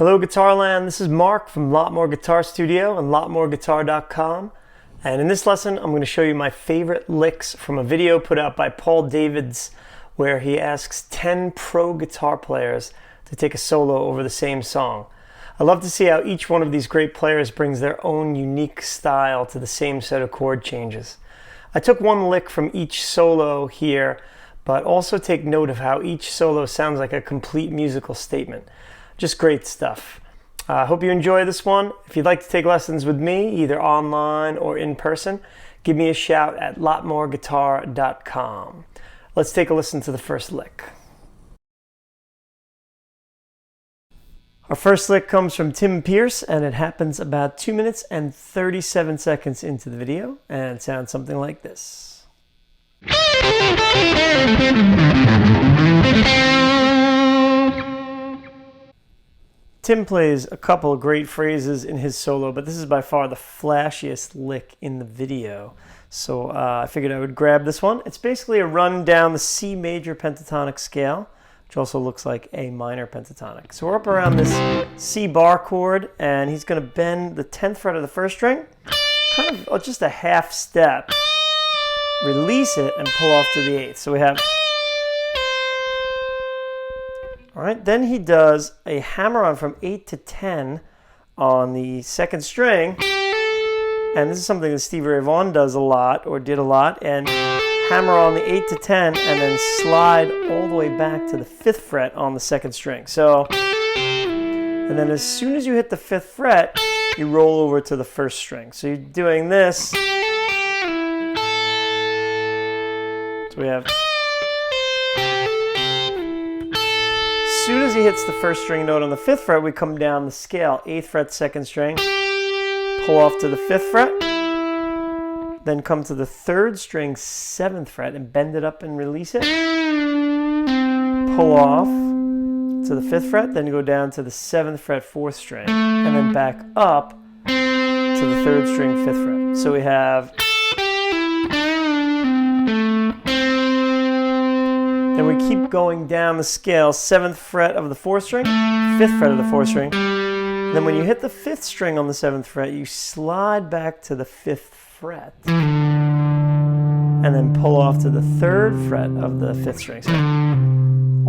Hello Guitarland, this is Mark from Lot More Guitar Studio and lotmoreguitar.com, and in this lesson I'm going to show you my favorite licks from a video put out by Paul Davids where he asks 10 pro guitar players to take a solo over the same song. I love to see how each one of these great players brings their own unique style to the same set of chord changes. I took one lick from each solo here, but also take note of how each solo sounds like a complete musical statement. Just great stuff. I hope you enjoy this one. If you'd like to take lessons with me, either online or in person, give me a shout at lotmoreguitar.com. Let's take a listen to the first lick. Our first lick comes from Tim Pierce, and it happens about 2 minutes and 37 seconds into the video, and it sounds something like this. Tim plays a couple of great phrases in his solo, but this is by far the flashiest lick in the video. So I figured I would grab this one. It's basically a run down the C major pentatonic scale, which also looks like A minor pentatonic. So we're up around this C bar chord, and he's going to bend the 10th fret of the first string, kind of just a half step, release it, and pull off to the 8th. So we have... All right, then he does a hammer-on from 8 to 10 on the second string, and this is something that Stevie Ray Vaughan does a lot, or did a lot, and hammer on the 8 to 10, and then slide all the way back to the 5th fret on the second string. So, and then as soon as you hit the 5th fret, you roll over to the first string. So you're doing this. So we have... As soon as he hits the first string note on the 5th fret, we come down the scale, 8th fret, 2nd string, pull off to the 5th fret, then come to the 3rd string, 7th fret, and bend it up and release it, pull off to the 5th fret, then go down to the 7th fret, 4th string, and then back up to the 3rd string, 5th fret. So we have... Then we keep going down the scale, 7th fret of the 4th string, 5th fret of the 4th string. Then when you hit the 5th string on the 7th fret, you slide back to the 5th fret. And then pull off to the 3rd fret of the 5th string. So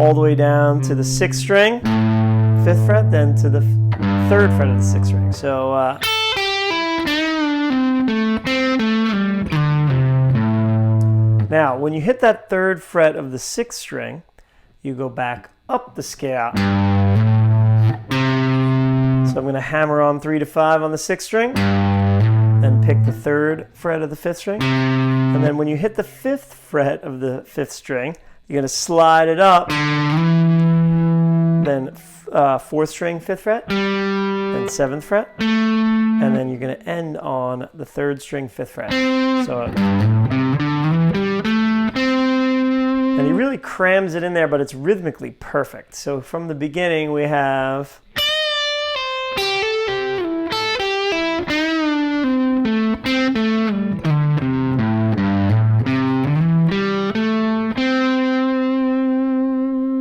all the way down to the 6th string, 5th fret, then to the 3rd fret of the 6th string. So, now, when you hit that 3rd fret of the 6th string, you go back up the scale. So I'm going to hammer on 3 to 5 on the 6th string, then pick the 3rd fret of the 5th string, and then when you hit the 5th fret of the 5th string, you're going to slide it up, then 4th string, 5th fret, then 7th fret, and then you're going to end on the 3rd string, 5th fret. So... And he really crams it in there, but it's rhythmically perfect. So from the beginning, we have...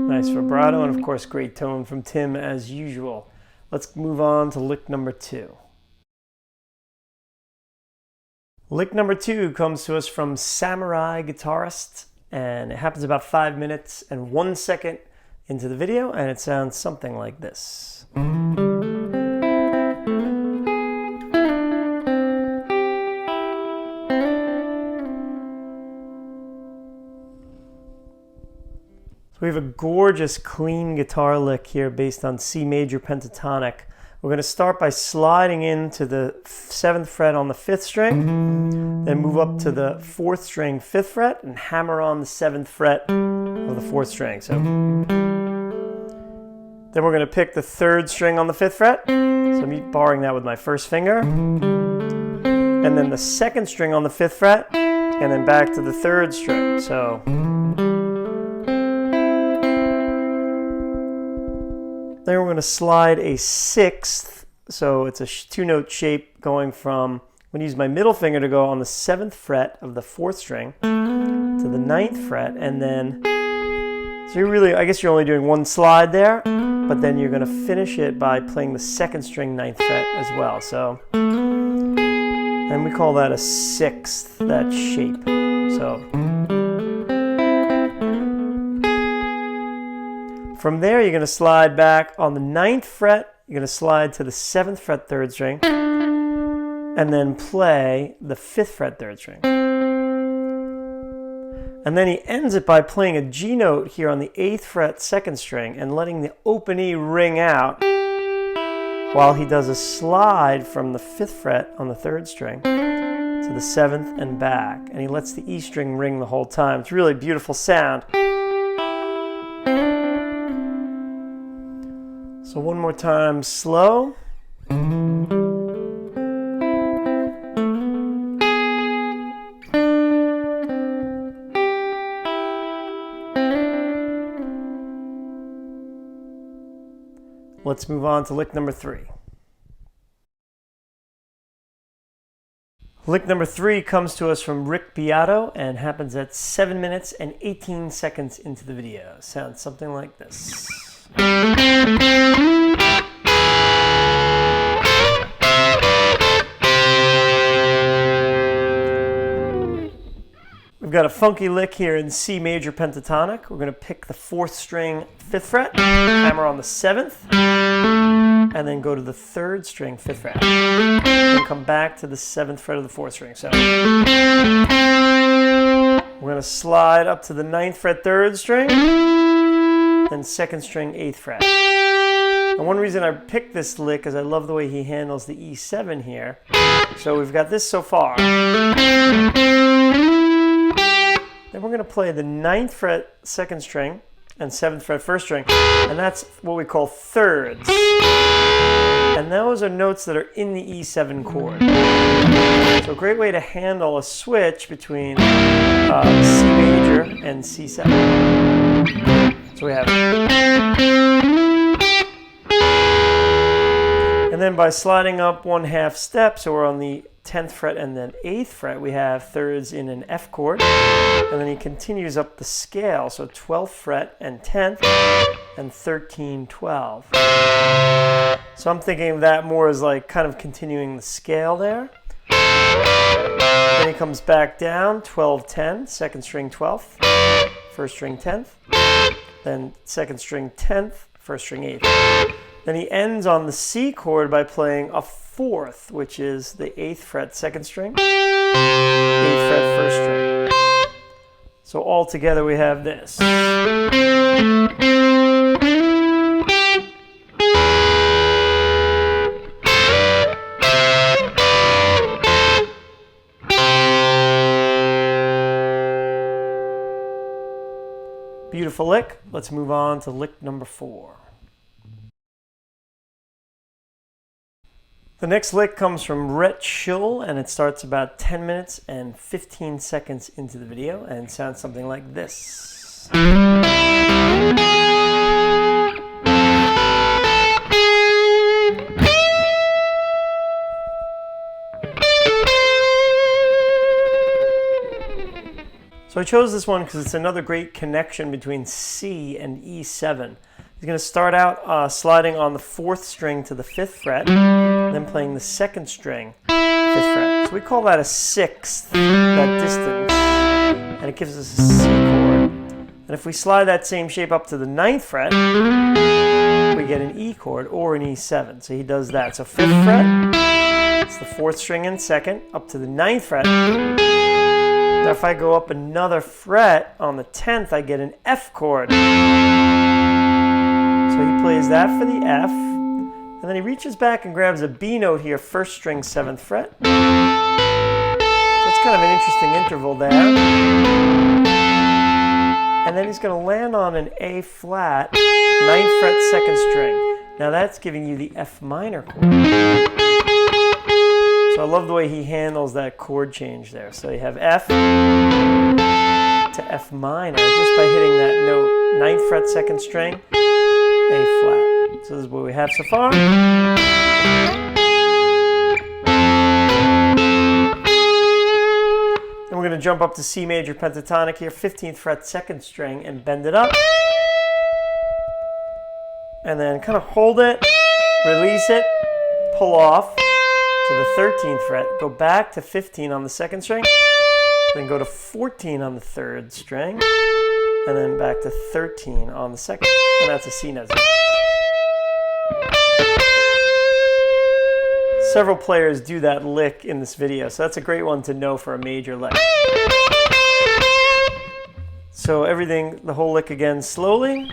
Nice vibrato, and of course, great tone from Tim as usual. Let's move on to lick number 2. Lick number 2 comes to us from Samurai Guitarist, and it happens about 5 minutes and 1 second into the video, and it sounds something like this. So we have a gorgeous clean guitar lick here based on C major pentatonic. We're going to start by sliding into the 7th fret on the 5th string, then move up to the 4th string, 5th fret, and hammer on the 7th fret of the 4th string. So then we're going to pick the 3rd string on the 5th fret, so I'm barring that with my first finger, and then the 2nd string on the 5th fret, and then back to the 3rd string. So... Then we're going to slide a 6th, so it's a 2-note shape going from, I'm going to use my middle finger to go on the 7th fret of the 4th string to the 9th fret, and then, so you're really, I guess you're only doing one slide there, but then you're going to finish it by playing the second string 9th fret as well. So, and we call that a 6th, that shape. So, from there you're going to slide back on the 9th fret, you're going to slide to the 7th fret 3rd string, and then play the 5th fret 3rd string. And then he ends it by playing a G note here on the 8th fret 2nd string and letting the open E ring out while he does a slide from the 5th fret on the 3rd string to the 7th and back. And he lets the E string ring the whole time. It's a really beautiful sound. So one more time, slow. Let's move on to lick number 3. Lick number 3 comes to us from Rick Piatto and happens at 7 minutes and 18 seconds into the video. Sounds something like this. We've got a funky lick here in C major pentatonic. We're going to pick the 4th string 5th fret, hammer on the 7th, and then go to the 3rd string 5th fret. Then come back to the 7th fret of the 4th string. So we're going to slide up to the 9th fret 3rd string, then 2nd string 8th fret. And one reason I picked this lick is I love the way he handles the E7 here. So we've got this so far. Then we're going to play the 9th fret 2nd string and 7th fret 1st string, and that's what we call thirds. And those are notes that are in the E7 chord. So a great way to handle a switch between C major and C7. So we have, and then by sliding up 1/2 step, so we're on the 10th fret and then 8th fret, we have thirds in an F chord, and then he continues up the scale, so 12th fret and 10th and 13, 12. So I'm thinking of that more as like kind of continuing the scale there. Then he comes back down, 12, 10, 2nd string 12th, 1st string 10th, then 2nd string 10th, 1st string 8th. Then he ends on the C chord by playing a 4th, which is the 8th fret 2nd string, 8th fret 1st string. So all together we have this. Beautiful lick. Let's move on to lick number 4. The next lick comes from Rhett Schull, and it starts about 10 minutes and 15 seconds into the video and sounds something like this. So I chose this one because it's another great connection between C and E7. He's going to start out sliding on the 4th string to the 5th fret, then playing the 2nd string 5th fret. So we call that a 6th, that distance, and it gives us a C chord. And if we slide that same shape up to the 9th fret, we get an E chord or an E7. So he does that. So 5th fret, it's the 4th string and 2nd, up to the 9th fret. Now if I go up another fret on the 10th, I get an F chord. So he plays that for the F, and then he reaches back and grabs a B note here, 1st string 7th fret. So it's kind of an interesting interval there. And then he's going to land on an A flat, 9th fret 2nd string. Now that's giving you the F minor chord. So I love the way he handles that chord change there. So you have F to F minor just by hitting that note, 9th fret 2nd string, A flat. So this is what we have so far. Then we're going to jump up to C major pentatonic here, 15th fret 2nd string, and bend it up. and then kind of hold it, release it, pull off to the 13th fret, go back to 15 on the second string, then go to 14 on the third string, and then back to 13 on the second, and that's a C note. Several players do that lick in this video, so that's a great one to know for a major lick. So everything, the whole lick again slowly.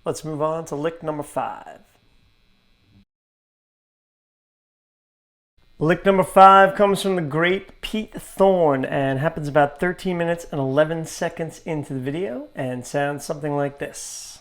Let's move on to lick number 5. Lick number 5 comes from the great Pete Thorne and happens about 13 minutes and 11 seconds into the video and sounds something like this.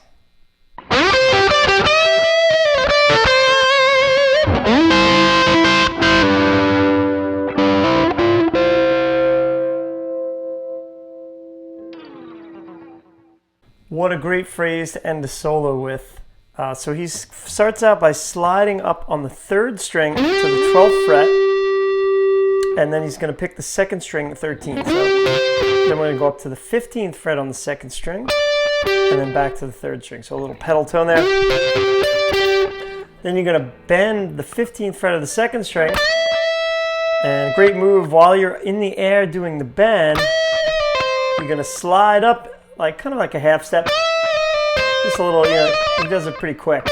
What a great phrase to end a solo with. So he starts out by sliding up on the 3rd string to the 12th fret, and then he's going to pick the 2nd string at 13th. So then we're going to go up to the 15th fret on the 2nd string, and then back to the 3rd string. So a little pedal tone there. Then you're going to bend the 15th fret of the 2nd string, and great move while you're in the air doing the bend, you're going to slide up like kind of like a half step. Just a little, he does it pretty quick.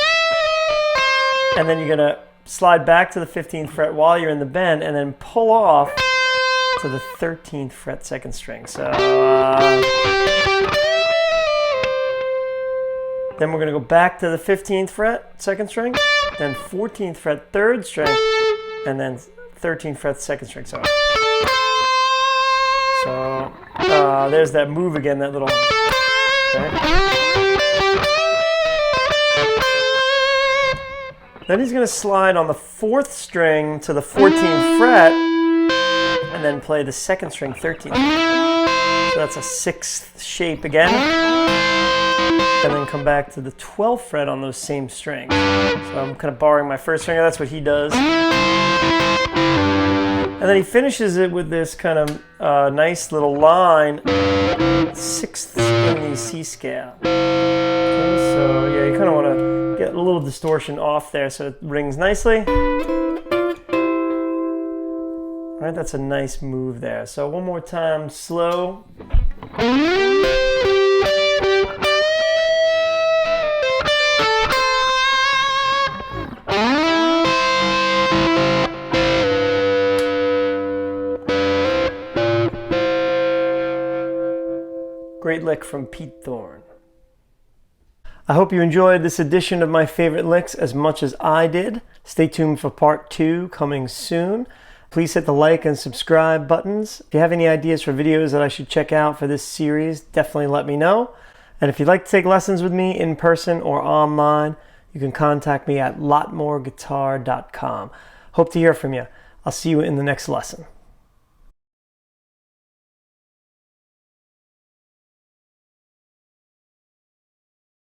And then you're going to slide back to the 15th fret while you're in the bend and then pull off to the 13th fret 2nd string. So then we're going to go back to the 15th fret 2nd string, then 14th fret 3rd string, and then 13th fret 2nd string. So there's that move again, that little. Okay. Then he's going to slide on the 4th string to the 14th fret and then play the 2nd string 13th. So that's a 6th shape again. And then come back to the 12th fret on those same strings. So I'm kind of borrowing my 1st finger. That's what he does. And then he finishes it with this kind of nice little line, 6th in the C scale. Okay, so yeah, you kind of want to get a little distortion off there so it rings nicely. All right, that's a nice move there. So one more time, slow. Great lick from Pete Thorne. I hope you enjoyed this edition of my favorite licks as much as I did. Stay tuned for part 2 coming soon. Please hit the like and subscribe buttons. If you have any ideas for videos that I should check out for this series, definitely let me know. And if you'd like to take lessons with me in person or online, you can contact me at lotmoreguitar.com. Hope to hear from you. I'll see you in the next lesson.